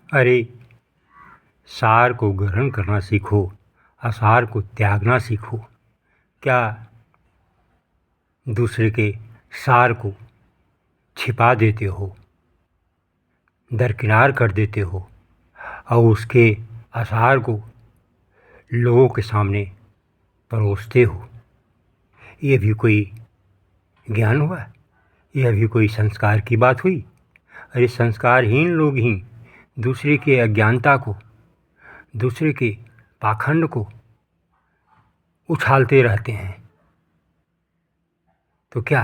अरे, सार को ग्रहण करना सीखो, असार को त्यागना सीखो। क्या दूसरे के सार को छिपा देते हो, दरकिनार कर देते हो और उसके असार को लोगों के सामने परोसते हो? ये भी कोई ज्ञान हुआ? यह भी कोई संस्कार की बात हुई? अरे, संस्कारहीन लोग ही दूसरे के अज्ञानता को, दूसरे के पाखंड को उछालते रहते हैं। तो क्या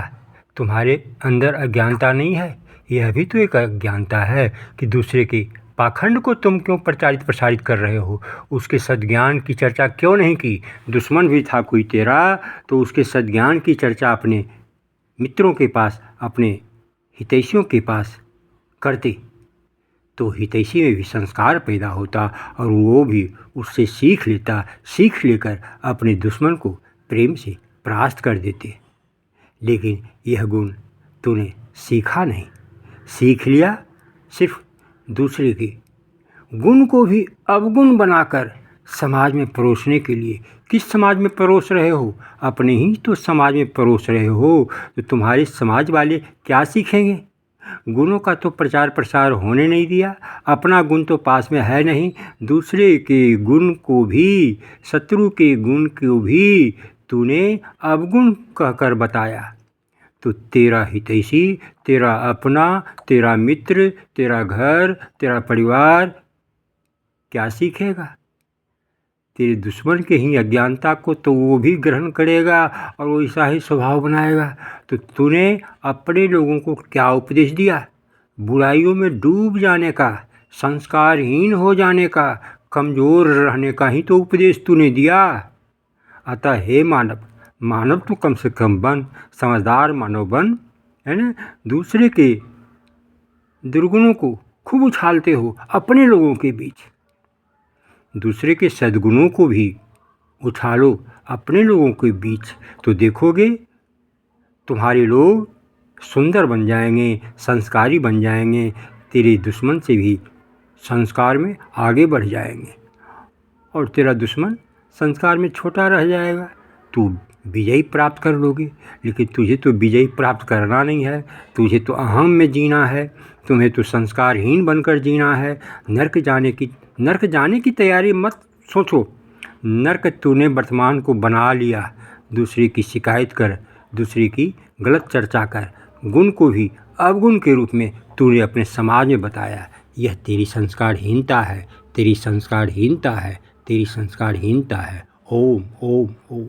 तुम्हारे अंदर अज्ञानता नहीं है? यह भी तो एक अज्ञानता है कि दूसरे के पाखंड को तुम क्यों प्रचारित प्रसारित कर रहे हो? उसके सद्ज्ञान की चर्चा क्यों नहीं की? दुश्मन भी था कोई तेरा तो उसके सद्ज्ञान की चर्चा अपने मित्रों के पास, अपने हितैषियों के पास करते तो हितैषी में भी संस्कार पैदा होता और वो भी उससे सीख लेता। सीख लेकर अपने दुश्मन को प्रेम से परास्त कर देते। लेकिन यह गुण तूने सीखा नहीं, सीख लिया सिर्फ दूसरे के गुण को भी अवगुण बनाकर समाज में परोसने के लिए। किस समाज में परोस रहे हो? अपने ही तो समाज में परोस रहे हो। तो तुम्हारे समाज वाले क्या सीखेंगे? गुणों का तो प्रचार प्रसार होने नहीं दिया। अपना गुण तो पास में है नहीं, दूसरे के गुण को भी, शत्रु के गुण को भी तूने अवगुण कहकर बताया। तो तेरा हितैषी, तेरा अपना, तेरा मित्र, तेरा घर, तेरा परिवार क्या सीखेगा? तेरे दुश्मन के ही अज्ञानता को तो वो भी ग्रहण करेगा और वैसा ही स्वभाव बनाएगा। तो तूने अपने लोगों को क्या उपदेश दिया? बुराइयों में डूब जाने का, संस्कारहीन हो जाने का, कमज़ोर रहने का ही तो उपदेश तूने दिया। अतः हे मानव, मानव तो कम से कम बन, समझदार मानव बन, है ना? दूसरे के दुर्गुणों को खूब उछालते हो अपने लोगों के बीच, दूसरे के सद्गुणों को भी उछालो अपने लोगों के बीच। तो देखोगे तुम्हारे लोग सुंदर बन जाएंगे, संस्कारी बन जाएंगे, तेरे दुश्मन से भी संस्कार में आगे बढ़ जाएंगे और तेरा दुश्मन संस्कार में छोटा रह जाएगा। तू विजय प्राप्त कर लोगे। लेकिन तुझे तो विजय प्राप्त करना नहीं है, तुझे तो अहम में जीना है, तुम्हें तो संस्कारहीन बनकर जीना है। नर्क जाने की तैयारी मत सोचो। नर्क तूने वर्तमान को बना लिया। दूसरे की शिकायत कर, दूसरे की गलत चर्चा कर, गुण को भी अवगुण के रूप में तूने अपने समाज में बताया। यह तेरी संस्कारहीनता है, तेरी संस्कारहीनता है, तेरी संस्कारहीनता है। ओम ओम ओम।